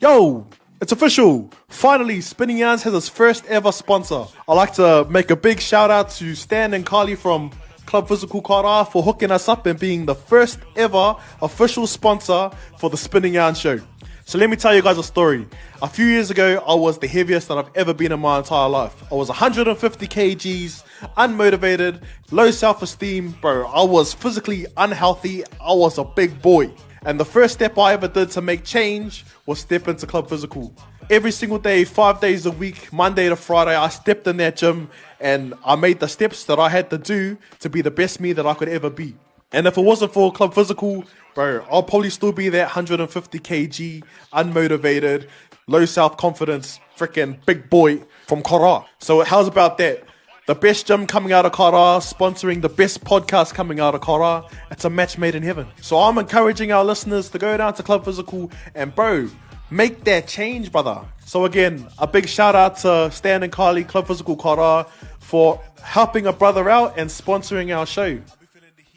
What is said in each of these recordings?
Yo, it's official. Finally, Spinning Yarns has its first ever sponsor. I'd like to make a big shout out to Stan and Carly from Club Physical Kara for hooking us up and being the first ever official sponsor for the Spinning Yarn show. So let me tell you guys a story. A few years ago, I was the heaviest that I've ever been in my entire life. I was 150 kgs, unmotivated, low self-esteem, bro. I was physically unhealthy. I was a big boy. And the first step I ever did to make change was step into Club Physical. Every single day, 5 days a week, Monday to Friday, I stepped in that gym and I made the steps that I had to do to be the best me that I could ever be. And if it wasn't for Club Physical, bro, I'll probably still be that 150 kg, unmotivated, low self-confidence, freaking big boy from Kara. So how's about that? The best gym coming out of Kara, sponsoring the best podcast coming out of Kara. It's a match made in heaven. So I'm encouraging our listeners to go down to Club Physical and, bro, make that change, brother. So again, a big shout out to Stan and Carly, Club Physical Kara, for helping a brother out and sponsoring our show.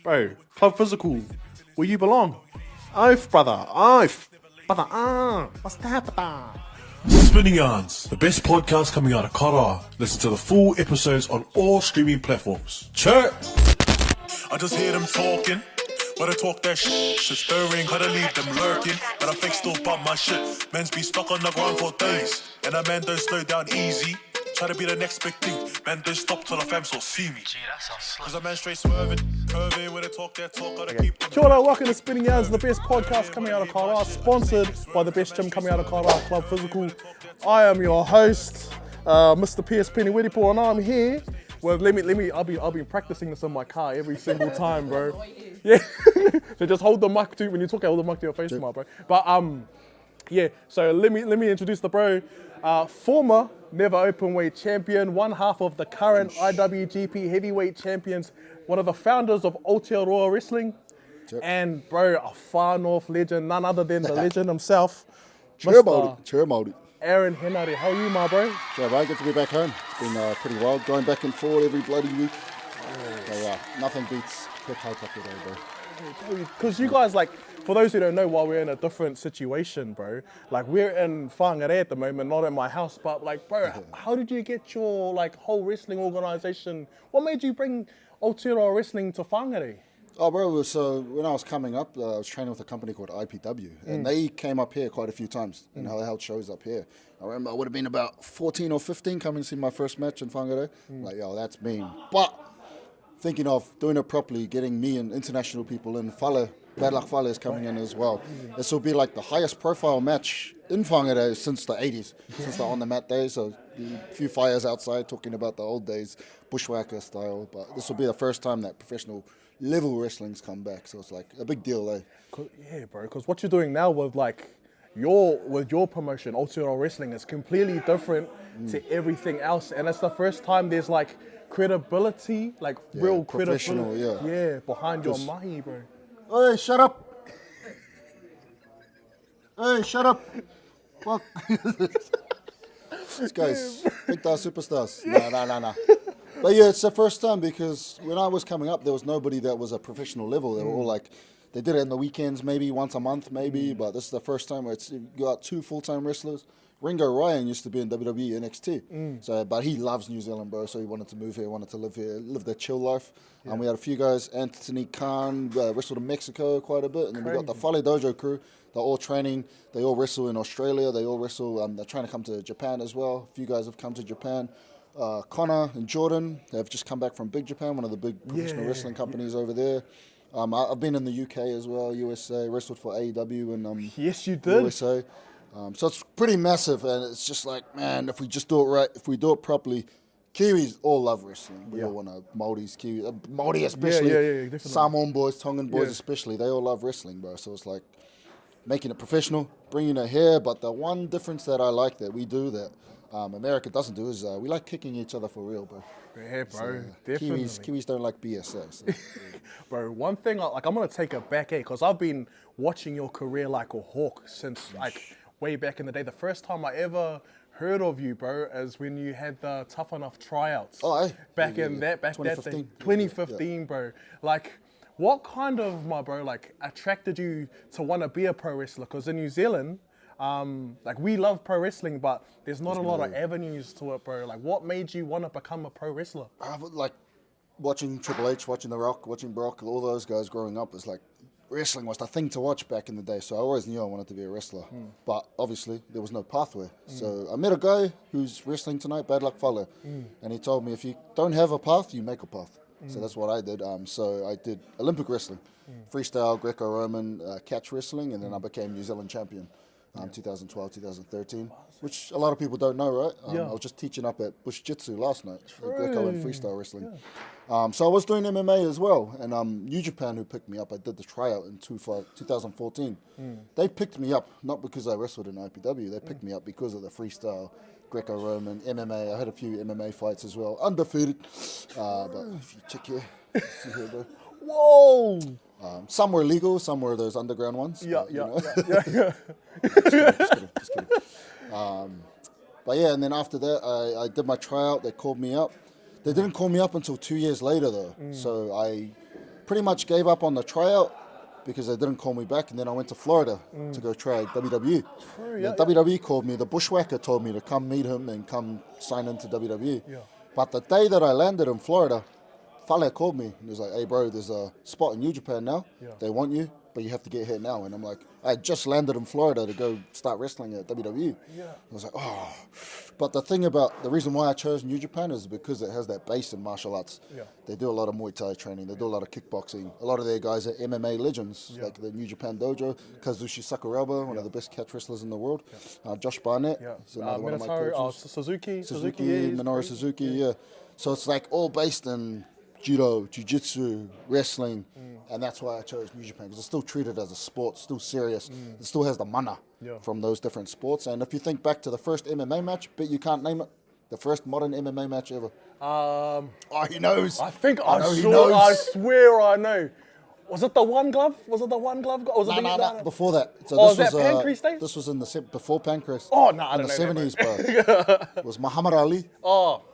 Bro, Club Physical, where you belong. Oath, brother, oath. Brother, what's that, brother? Spinning Yarns, the best podcast coming out of Kara. Listen to the full episodes on all streaming platforms. Chirp! I just hear them talking, but I talk that shit stirring, gotta leave them lurking, but I fake still bump my shit. Men's be stuck on the ground for days, and a man don't slow down easy. Try to be the next big thing, man don't stop till the fam so see me. Cause a man straight swerving, curving, when they talk that talk, gotta keep them. Kia ora, welcome to Spinning Yarns, the best podcast coming out of Kara, sponsored by the best gym coming out of Kara, Club Physical. I am your host, Mr. PS Penny Wiripo, and I'm here. Well, I've been practicing this in my car every single time, bro. Yeah, so just hold the mic to, when you talk, hold the mic to your face, bro. But yeah, so let me introduce the bro. Former never open weight champion, one half of the current IWGP Heavyweight Champions, one of the founders of Aotearoa Wrestling, and bro, a far north legend, none other than the legend himself, Chair Māori. Aaron Henare. How are you, my bro? Yeah, right, good to be back home. It's been pretty wild, going back and forth every bloody week. So yeah, nothing beats Pet Hautaka today, bro. Because you guys, like, for those who don't know, while we're in a different situation, bro, like, we're in Whangarei at the moment, not at my house, but, like, bro, how did you get your, like, whole wrestling organisation? What made you bring Aotearoa Wrestling to Whangarei? Oh, bro, so when I was coming up, I was training with a company called IPW, and they came up here quite a few times, and they held shows up here. I remember I would have been about 14 or 15 coming to see my first match in Whangarei. Like, yo, that's mean. But thinking of doing it properly, getting me and international people in, Bad Luck Fale is coming in as well. This will be like the highest profile match in Whangarei since the 80s, since the on the mat days. So a few fires outside talking about the old days, bushwhacker style. But this will be the first time that professional level wrestling's come back. So it's like a big deal, eh? Yeah, bro, because what you're doing now with like your promotion, Aotearoa Wrestling, is completely different to everything else. And it's the first time there's like credibility, like real credibility. Yeah, behind your mahi, bro. Hey, shut up. Hey, shut up. Fuck. These guys think they're superstars. Nah. But yeah, it's the first time because when I was coming up, there was nobody that was a professional level. They were all like, they did it in the weekends, maybe once a month, maybe. But this is the first time where you got two full-time wrestlers. Ringo Ryan used to be in WWE NXT, so but he loves New Zealand, bro. So he wanted to move here, wanted to live here, live the chill life. And we had a few guys. Anthony Khan wrestled in Mexico quite a bit, and then we got the Fale Dojo crew. They're all training. They all wrestle in Australia. They all wrestle. They're trying to come to Japan as well. A few guys have come to Japan. Connor and Jordan have just come back from Big Japan, one of the big professional wrestling companies over there. I've been in the UK as well, USA, wrestled for AEW and yes, you did. USA. So it's pretty massive, and it's just like, man, if we just do it right, if we do it properly, Kiwis all love wrestling. We all want to, Māoris, Kiwis, Māori especially, definitely. Samoan boys, Tongan boys especially, they all love wrestling, bro. So it's like making it professional, bringing it here, but the one difference that I like that we do that America doesn't do is we like kicking each other for real, bro. Yeah, bro, So, definitely. Kiwis don't like BS. So. Bro, one thing, I'm going to take it back, because I've been watching your career like a hawk since, like, way back in the day. The first time I ever heard of you, bro, is when you had the Tough Enough tryouts. Oh, aye. Back Yeah, in yeah. that 2015. day. 2015, bro. Like, what kind of, my bro, like, attracted you to want to be a pro wrestler? Because in New Zealand, Like, we love pro wrestling, but there's not a lot of avenues to it, bro. Like, what made you want to become a pro wrestler? Like watching Triple H, watching The Rock, watching Brock, all those guys growing up was like wrestling was the thing to watch back in the day. So I always knew I wanted to be a wrestler, but obviously there was no pathway. So I met a guy who's wrestling tonight, Bad Luck Fale, and he told me if you don't have a path, you make a path. So that's what I did. So I did Olympic wrestling, freestyle, Greco-Roman, catch wrestling, and then I became New Zealand champion. 2012, 2013, which a lot of people don't know, right? I was just teaching up at Bush Jitsu last night, Greco and freestyle wrestling. So I was doing MMA as well, and New Japan, who picked me up, I did the tryout in 2014. They picked me up, not because I wrestled in IPW, they picked me up because of the freestyle, Greco-Roman, MMA. I had a few MMA fights as well, undefeated, but if you check here, see here, bro. Whoa! Some were legal, some were those underground ones. Yeah. Just kidding. But yeah, and then after that, I did my tryout. They called me up. They didn't call me up until 2 years later, though. So I pretty much gave up on the tryout because they didn't call me back. And then I went to Florida to go try WWE. WWE called me. The Bushwhacker told me to come meet him and come sign into WWE. But the day that I landed in Florida, Fale called me and he was like, hey bro, there's a spot in New Japan now. They want you, but you have to get here now. And I'm like, I just landed in Florida to go start wrestling at WWE. I was like, oh. But the reason why I chose New Japan is because it has that base in martial arts. They do a lot of Muay Thai training. They do a lot of kickboxing. A lot of their guys are MMA legends, like the New Japan Dojo. Kazushi Sakuraba, one of the best catch wrestlers in the world. Josh Barnett, is another one of my coaches. Suzuki, Minoru Suzuki, So it's like all based in judo, jiu-jitsu, wrestling, and that's why I chose New Japan, because it's still treated as a sport, still serious. It still has the mana from those different sports. And if you think back to the first MMA match, but you can't name it, the first modern MMA match ever. Oh, he knows. I swear I know. Was it the one glove? Was it the one glove? No, before that. So this was Pancrase days? This was in the before Pancrase. Oh, no, I don't know. In the 70s, bro. It was Muhammad Ali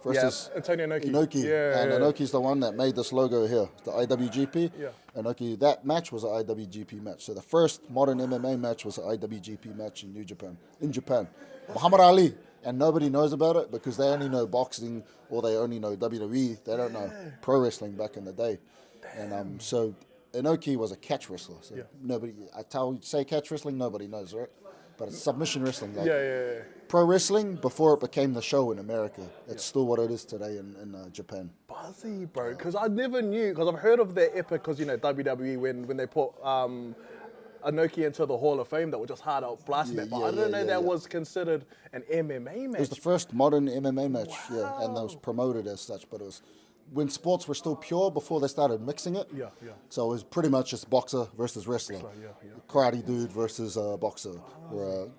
versus Antonio Inoki. And Inoki's the one that made this logo here, the IWGP. Inoki, that match was an IWGP match. So the first modern MMA match was an IWGP match in Japan. Muhammad Ali. And nobody knows about it because they only know boxing or they only know WWE. They don't know pro wrestling back in the day. And so Inoki was a catch wrestler. So say catch wrestling, nobody knows, right? But it's submission wrestling. Pro wrestling, before it became the show in America, it's still what it is today in Japan. Buzzy, bro, because I never knew, because I've heard of their epic, because, WWE, when they put Inoki into the Hall of Fame, that was just hard out blasting it. But I didn't know that was considered an MMA match. It was the first modern MMA match, and that was promoted as such, but it was when sports were still pure before they started mixing it. So it was pretty much just boxer versus wrestler. Karate dude versus boxer.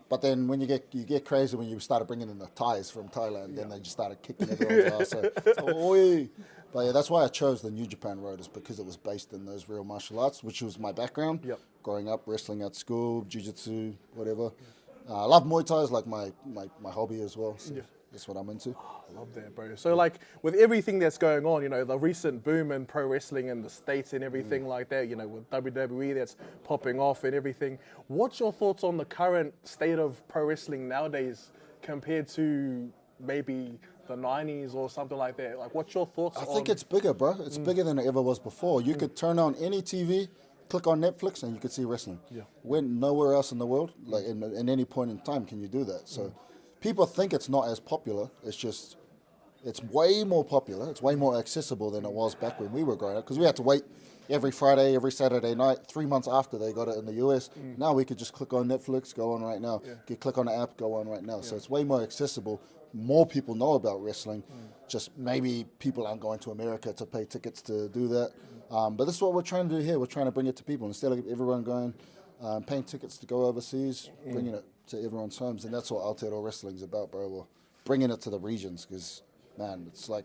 But then when you get crazy when you started bringing in the Thais from Thailand, then they just started kicking everyone's ass. But yeah, that's why I chose the New Japan road, is because it was based in those real martial arts, which was my background. Growing up, wrestling at school, jiu-jitsu, whatever. I love Muay Thai as like my hobby as well. So that's what I'm into. I love that, bro. So like with everything that's going on, the recent boom in pro wrestling in the States and everything like that, with WWE that's popping off and everything. What's your thoughts on the current state of pro wrestling nowadays compared to maybe the 90s or something like that? Like, what's your thoughts on... I think it's bigger, bro. It's bigger than it ever was before. You could turn on any TV, click on Netflix, and you could see wrestling. When nowhere else in the world, like in any point in time, can you do that. So people think it's not as popular. It's just, it's way more popular. It's way more accessible than it was back when we were growing up, because we had to wait every Friday, every Saturday night, 3 months after they got it in the US. Now we could just click on Netflix, go on right now. Click on the app, go on right now. So it's way more accessible. More people know about wrestling. Just maybe people aren't going to America to pay tickets to do that. But this is what we're trying to do here. We're trying to bring it to people. Instead of everyone going, paying tickets to go overseas, bringing it to everyone's homes. And that's what Aotearoa Wrestling is about, bro. We're bringing it to the regions, because, man, it's like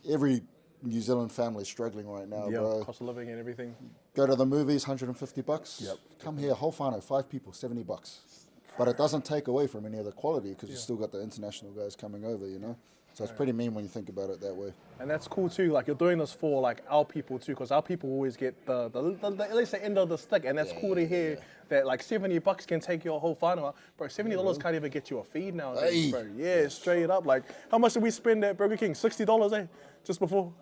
every New Zealand family is struggling right now, bro. Cost of living and everything. Go to the movies, $150. Come here, whole whānau, 5 people, $70. But it doesn't take away from any of the quality, because you still got the international guys coming over, So it's pretty mean when you think about it that way. And that's cool too. Like, you're doing this for like our people too, because our people always get the at least the end of the stick, and that's cool to hear that like $70 can take your whole final out. Bro, $70 can't even get you a feed nowadays, bro. Yeah, straight up. Like, how much did we spend at Burger King? $60, eh? Just before.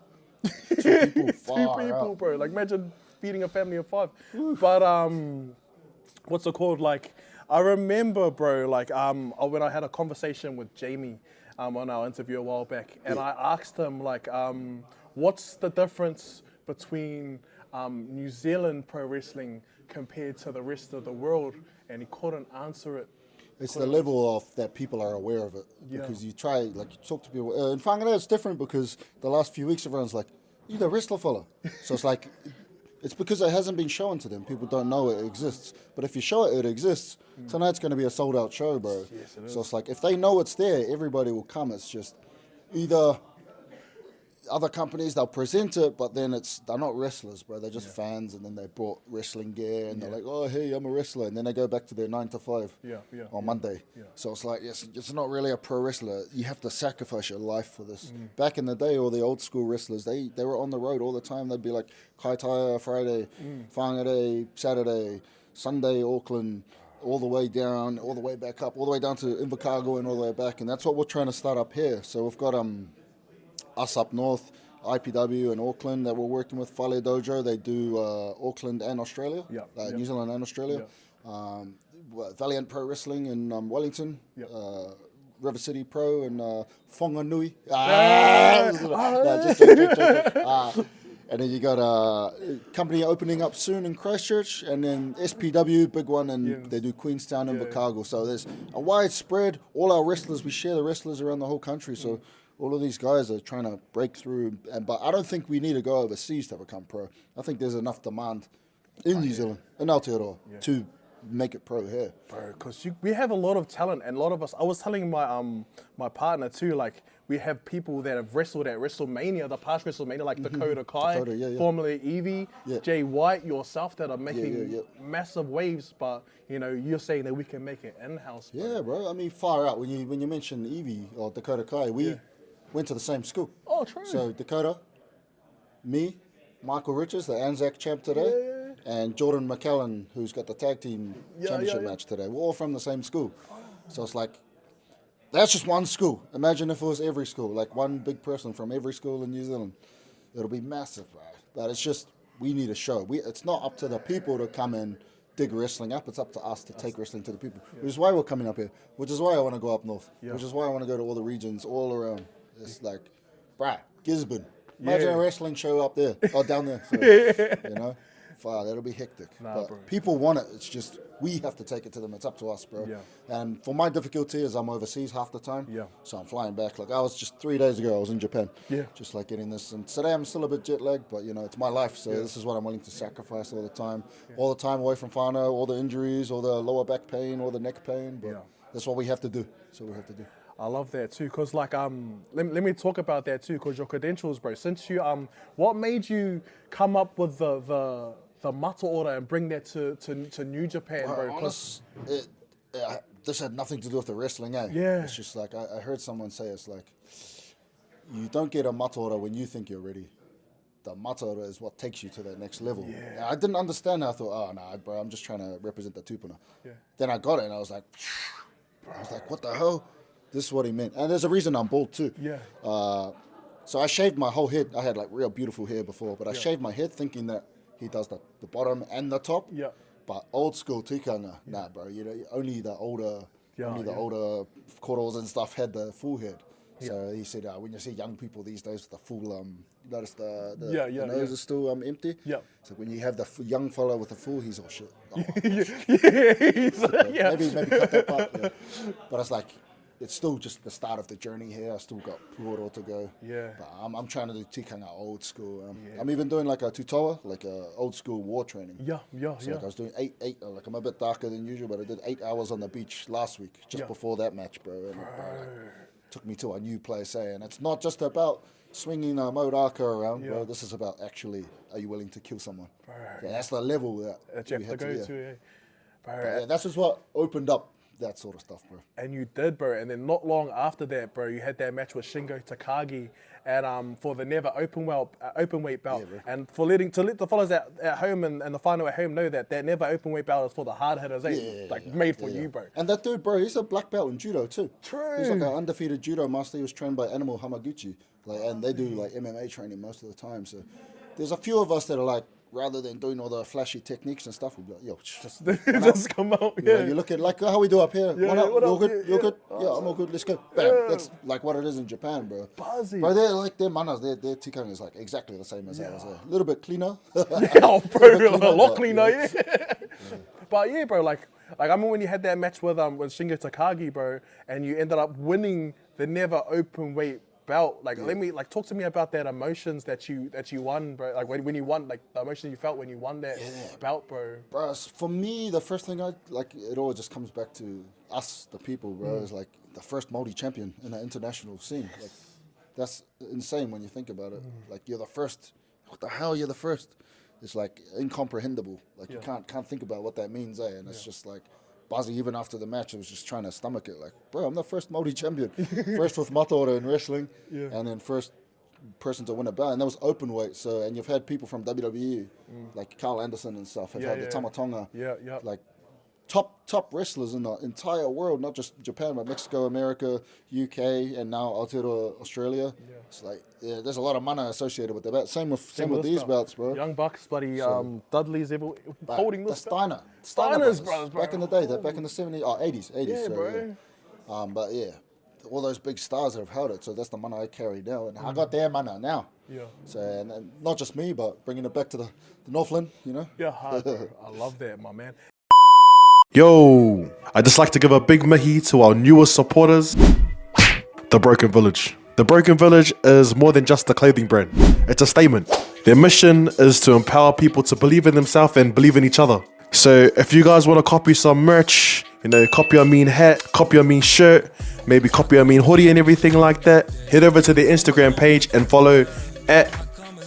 Two people, Two far people, out. bro. Like, imagine feeding a family of 5. But what's it called? Like, I remember, bro. Like, when I had a conversation with Jamie on our interview a while back, and I asked him like, what's the difference between New Zealand pro wrestling compared to the rest of the world? And he couldn't answer it. It's the level of that people are aware of it. Because you try, like, you talk to people. In Whangarei, it's different because the last few weeks, everyone's like, you the wrestler fella. So it's like, it's because it hasn't been shown to them. People don't know it exists. But if you show it exists, tonight's going to be a sold-out show, bro. Yes, it is. So it's like, if they know it's there, everybody will come. It's just either other companies, they'll present it, but then they're not wrestlers, bro. They're just fans, and then they brought wrestling gear, and they're like, oh, hey, I'm a wrestler. And then they go back to their 9 to 5 on Monday. Yeah. So it's like, it's not really a pro wrestler. You have to sacrifice your life for this. Back in the day, all the old school wrestlers, they were on the road all the time. They'd be like, Kaitaia Friday, Whangarei Saturday, Sunday Auckland, all the way down, all the way back up, all the way down to Invercargill and all the way back. And that's what we're trying to start up here. So we've got us up north, IPW and Auckland that we're working with. Fale Dojo, they do Auckland and Australia, New Zealand and Australia. Valiant Pro Wrestling in Wellington, River City Pro and Whanganui. And then you got a company opening up soon in Christchurch, and then SPW, big one, and they do Queenstown and Invercargill. So there's a wide spread. All our wrestlers, we share the wrestlers around the whole country. So all of these guys are trying to break through, but I don't think we need to go overseas to become pro. I think there's enough demand in New Zealand, in Aotearoa, to make it pro here. Bro, because we have a lot of talent, and a lot of us, I was telling my partner too, like, we have people that have wrestled at WrestleMania, the past WrestleMania, like Dakota Kai, formerly Evie, Jay White, yourself, that are making massive waves, but, you know, you're saying that we can make it in-house. Bro. Yeah, bro. I mean, far out. When you mention Evie or Dakota Kai, we went to the same school. Oh, true. So Dakota, me, Michael Richards, the Anzac champ today, and Jordan McKellen, who's got the tag team championship match today. We're all from the same school. So it's like, that's just one school. Imagine if it was every school, like one big person from every school in New Zealand. It'll be massive, right? But it's just, we need a show. It's not up to the people to come and dig wrestling up. It's up to us to take wrestling to the people. Which is why we're coming up here. Which is why I want to go up north. Which is why I want to go to all the regions all around. It's like, bruh, Gisborne. Imagine a wrestling show up there, or down there. So, you know, that'll be hectic. But bro, people want it. It's just we have to take it to them. It's up to us, bro. And for my difficulty is I'm overseas half the time. So I'm flying back. Like I was just 3 days ago, I was in Japan. Just like getting this. And today I'm still a bit jet lagged, but you know, it's my life. So this is what I'm willing to sacrifice all the time. All the time away from whānau, all the injuries, all the lower back pain, all the neck pain. But that's what we have to do. That's what we have to do. I love that too, cause like let me talk about that too, cause your credentials, bro. Since you what made you come up with the Mataora and bring that to New Japan, bro? This had nothing to do with the wrestling, eh? It's just like I heard someone say, it's like you don't get a Mataora when you think you're ready. The Mataora is what takes you to that next level. I didn't understand. I thought, oh no, bro, I'm just trying to represent the tupuna. Then I got it, and I was like, what the hell? This is what he meant. And there's a reason I'm bald too. So I shaved my whole head. I had like real beautiful hair before, but I shaved my head thinking that he does the bottom and the top. But old school tikanga, nah, bro. You know, only the older koros and stuff had the full head. So he said, when you see young people these days with the full, notice the nose is still empty. So when you have the young fella with the full, he's all shit. Oh, maybe cut that part. But it's like, it's still just the start of the journey here. I still got Puoro to go. But I'm trying to do tikanga old school. I'm even doing like a tutoa, like a old school war training. Like I was doing eight. Like I'm a bit darker than usual, but I did 8 hours on the beach last week, just before that match, bro. And took me to a new place, and it's not just about swinging a Mauraka around, bro. This is about actually, are you willing to kill someone? That's the level that you have to go to. That's just what opened up that sort of stuff, bro. And you did, bro. And then not long after that, bro, you had that match with Shingo Takagi and for the never open weight belt. Yeah, and to let the followers at home and the final at home know that never open weight belt is for the hard hitters, made for you, bro. And that dude, bro, he's a black belt in judo too. True. He's like an undefeated judo master. He was trained by Animal Hamaguchi, and they do like MMA training most of the time. So there's a few of us that are like, rather than doing all the flashy techniques and stuff, we'll be like, yo, just come out. Yeah. You look at like how we do up here. Yeah, What up? what You're up? good? Yeah, You're yeah. good? Yeah, I'm all good. Let's go. Bam. That's like what it is in Japan, bro. Buzzy. Bro, they're like, their manas, their tikang is like exactly the same as ours. A little bit cleaner. Oh, bro, a lot but, cleaner, yeah. But yeah, bro, like I remember when you had that match with Shingo Takagi, bro, and you ended up winning the never open weight belt. Like, let me talk to me about that emotions that you won, bro. Like when you won, like the emotion you felt when you won that belt, bro. Bro, for me, the first thing it all just comes back to us, the people, bro. Is like the first Māori champion in the international scene. Like, that's insane when you think about it. Like, you're the first. What the hell? You're the first. It's like incomprehensible. Like you can't think about what that means, eh? And it's just like, Buzzy, even after the match, I was just trying to stomach it. Like, bro, I'm the first Māori champion. First with Mataora in wrestling, and then first person to win a belt. And that was open weight. So, and you've had people from WWE, like Carl Anderson and stuff, have had the Tamatonga. Like, top wrestlers in the entire world, not just Japan, but Mexico, America, UK, and now Aotearoa, Australia. It's like, there's a lot of mana associated with the belt. Same with these belts, bro. Young Bucks, bloody Dudley's holding this belt. Steiner's brothers, bro. back in the day, back in the 70s, 80s. Yeah, so, bro. But yeah, all those big stars have held it, so that's the mana I carry now, and I got their mana now. Yeah. So, and not just me, but bringing it back to the Northland, you know? Yeah, hard, bro. I love that, my man. Yo, I'd just like to give a big mihi to our newest supporters, The Broken Village. The Broken Village is more than just a clothing brand. It's a statement. Their mission is to empower people to believe in themselves and believe in each other. So if you guys want to copy some merch, copy a mean hat, copy a mean shirt, maybe copy a mean hoodie and everything like that, head over to their Instagram page and follow at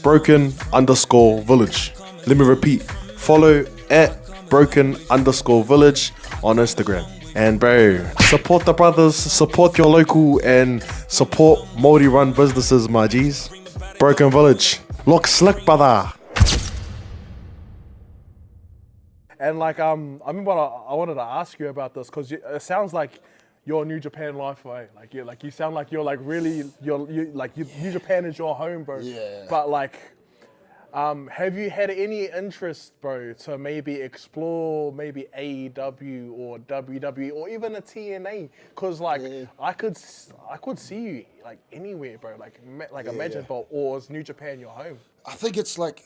broken_village. Let me repeat, follow at broken_village on Instagram. And bro, support the brothers, support your local, and support Māori run businesses, my G's. Broken Village, look slick, brother. And like I remember I wanted to ask you about this because it sounds like your New Japan life, right? Like you sound like you're like really New Japan is your home, bro. Yeah. But like, have you had any interest, bro, to maybe explore maybe AEW or WWE or even a TNA? Because like I could see you like anywhere, bro. Like imagine, but or is New Japan your home? I think it's like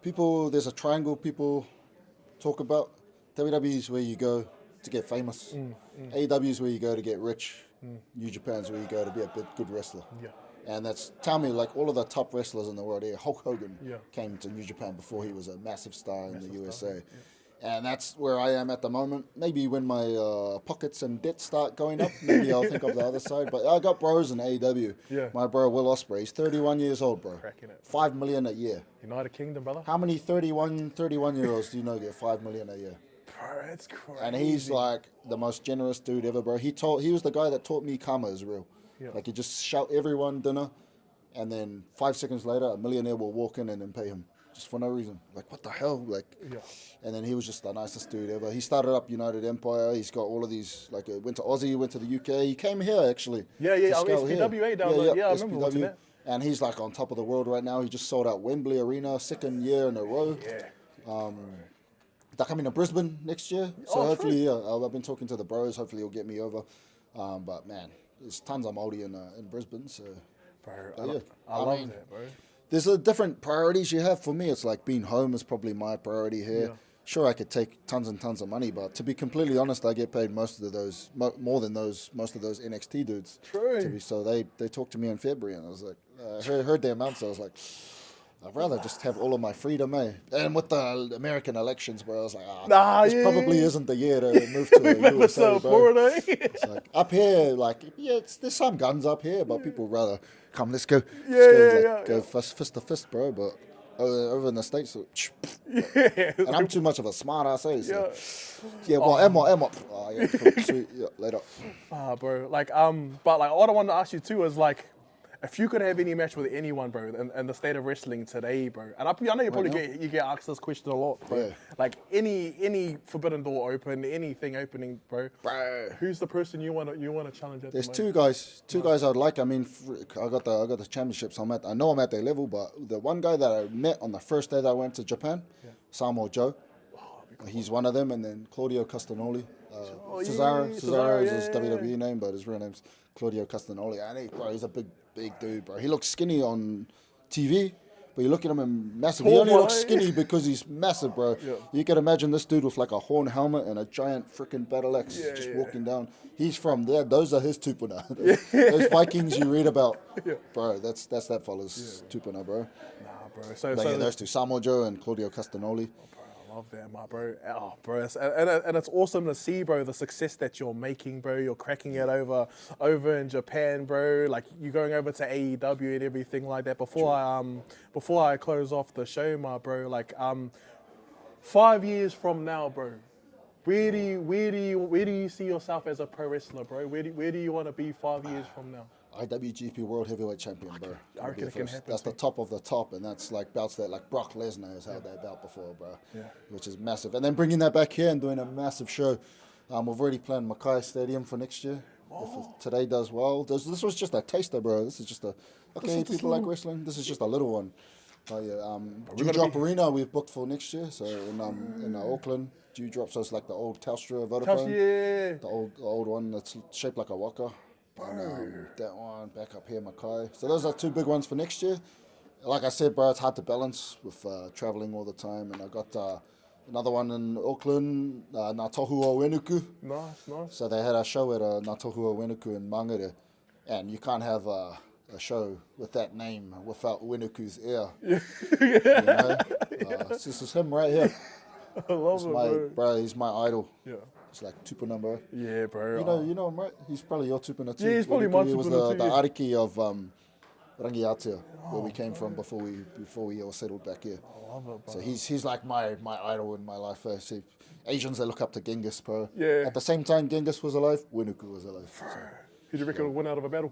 there's a triangle people talk about. WWE is where you go to get famous. AEW is where you go to get rich. New Japan is where you go to be a good wrestler. Yeah. And tell me, like all of the top wrestlers in the world here, Hulk Hogan came to New Japan before he was a massive star in the USA. And that's where I am at the moment. Maybe when my pockets and debt start going up, maybe I'll think of the other side. But I got bros in AEW. Yeah. My bro Will Ospreay, he's 31 years old, bro. Cracking it. $5 million a year. United Kingdom, brother. How many 31-year-olds do you know get $5 million a year? Bro, that's crazy. And he's like the most generous dude ever, bro. He was the guy that taught me karma is real. Yeah. Like, you just shout everyone dinner, and then 5 seconds later, a millionaire will walk in and then pay him. Just for no reason. Like, what the hell? Like, and then he was just the nicest dude ever. He started up United Empire. He's got all of these, like, went to Aussie, went to the UK. He came here, actually. SPWA down there. Yeah, I remember watching that. And he's, like, on top of the world right now. He just sold out Wembley Arena, second year in a row. Yeah. They're coming to Brisbane next year. So hopefully, I've been talking to the bros. Hopefully he'll get me over. But, man, there's tons of Māori in Brisbane, so... Bro, I love that, bro. There's different priorities you have. For me, it's like being home is probably my priority here. Yeah. Sure, I could take tons and tons of money, but to be completely honest, I get paid most of those NXT dudes. True. So they talked to me in February, and I was like, heard the amounts. So I was like, I'd rather just have all of my freedom, eh? And with the American elections, bro, I was like, this probably isn't the year to move to the USA, bro. Florida. It's like, up here, like, there's some guns up here, but people rather come, let's go. Go fist to fist, bro. But over in the States. So, and I'm too much of a smart ass, eh? So. Yeah, well, Emma. Oh, yeah, cool, sweet. Yeah, later. Bro. Like, but like, what I wanted to ask you too is like, if you could have any match with anyone, bro, in the state of wrestling today, bro, and I know you probably get asked this question a lot, bro. Yeah. Like any forbidden door open, anything opening, bro. Who's the person you want to challenge at? There's two guys I'd like. I mean, I got the championships. I know I'm at their level, but the one guy that I met on the first day that I went to Japan, Samoa Joe. He's one of them, and then Claudio Castagnoli. Cesaro is his WWE name, but his real name's Claudio Castagnoli. And he's a big dude, bro. He looks skinny on TV, but you look at him and massive. He only looks skinny because he's massive, bro. Yeah. You can imagine this dude with like a horn helmet and a giant freaking battle axe walking down. He's from there. Those are his tupuna. Those Vikings you read about, bro. That's that fella's tupuna, bro. Nah, bro. So those two, Samoa Joe and Claudio Castagnoli. Love that, my bro. Oh, bro, and it's awesome to see, bro, the success that you're making, bro. You're cracking it over in Japan, bro. Like you're going over to AEW and everything like that. Before I close off the show, my bro, like 5 years from now, bro, where do you see yourself as a pro wrestler, bro? Where do you want to be 5 years from now? IWGP World Heavyweight Champion, bro. I reckon it can happen. That's the top of the top, and that's like belts that like Brock Lesnar has held that belt before, bro. Yeah. Which is massive. And then bringing that back here and doing a massive show. We've already planned Mackay Stadium for next year. If today does well. This was just a taster, bro. This is just people like wrestling. This is just a little one. Dewdrop Arena we've booked for next year. So in Auckland, Dewdrop, so it's like the old Telstra Vodafone. The old one that's shaped like a waka. And that one back up here, Mackay. So those are two big ones for next year. Like I said, bro, it's hard to balance with traveling all the time. And I got another one in Auckland, Ngā Tohua Wenuku. Nice. So they had a show at Ngā Tohua Wenuku in Mangere. And you can't have a show with that name without Wenuku's ear. You know? This is him right here. I love it, bro. He's my idol. Yeah. It's like tupuna, bro. Yeah, bro. You know him, right? He's probably your tupuna too. Yeah, he's probably my tupuna too. He was the ariki of Rangiatea, where we came from before we all settled back here. I love it, bro. So he's like my idol in my life. See, Asians, they look up to Genghis, bro. Yeah. At the same time Genghis was alive, Wenuku was alive. Who do you reckon will win out of a battle?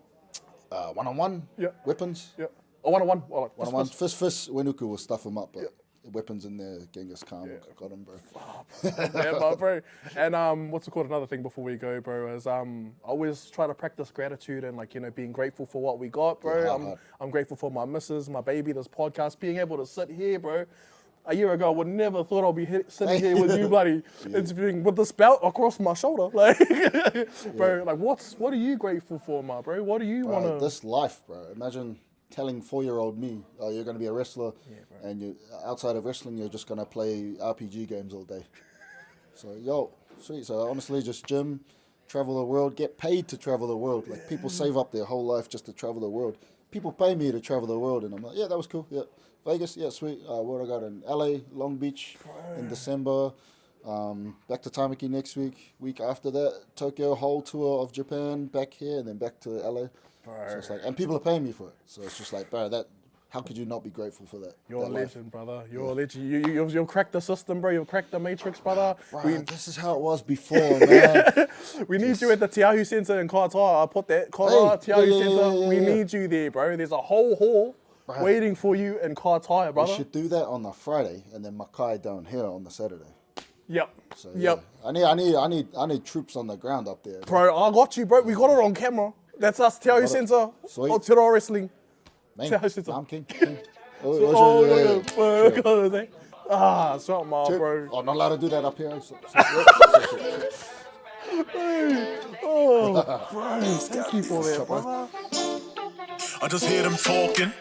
1-on-1. Yeah. Weapons. Yeah. Oh, 1-on-1. Oh, 1-on-1. Fist. Wenuku will stuff him up, but. Weapons in there, Genghis Khan got him, bro. Yeah, bro. And what's it called? Another thing before we go, bro, is I always try to practice gratitude and being grateful for what we got, bro. Yeah, I'm grateful for my missus, my baby, this podcast, being able to sit here, bro. A year ago, I would never thought I'd be sitting here with you, bloody, interviewing with this belt across my shoulder, like, bro. Like, what are you grateful for, my bro? What do you want to? This life, bro. Imagine telling 4-year-old me, you're going to be a wrestler, and you outside of wrestling, you're just going to play RPG games all day. So, sweet. So, honestly, just gym, travel the world, get paid to travel the world. Like, people save up their whole life just to travel the world. People pay me to travel the world, and I'm like, yeah, that was cool. Yeah. Vegas, yeah, sweet. What I got in LA, Long Beach in December. Back to Tamaki next week. Week after that, Tokyo, whole tour of Japan, back here, and then back to LA. So it's like, and people are paying me for it. So it's just like, bro, how could you not be grateful for that? You're a legend, brother. You're a legend. You've cracked the system, bro. You've cracked the matrix, brother. Bro, this is how it was before, man. We need you at the Te Ahu Centre in Katoa. I put that. Katoa, Te Ahu Centre. We need you there, bro. There's a whole hall waiting for you in Katoa, brother. We should do that on the Friday and then Mackay down here on the Saturday. Yep. So, yeah. I need troops on the ground up there. Bro, I got you, bro. We got it on camera. That's us, Te Ahu Centre. Sweet. Or Te Ahu Wrestling. Te Ahu Centre. I'm king. Something, bro. Oh, not allowed to do that up here. Bro, thank you for that, brother. I just hear them talking.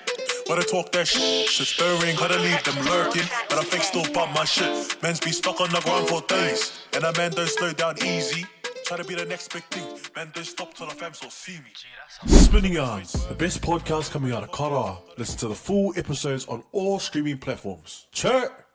But I talk that shit stirring, gotta leave them lurking. But I think still bump my shit. Men's be stuck on the ground for days. And a man don't slow down easy. Try to be the next big thing. Man don't stop till the fam so see me. Spinning Yarns, the best podcast coming out of Karawa. Listen to the full episodes on all streaming platforms. Chirp!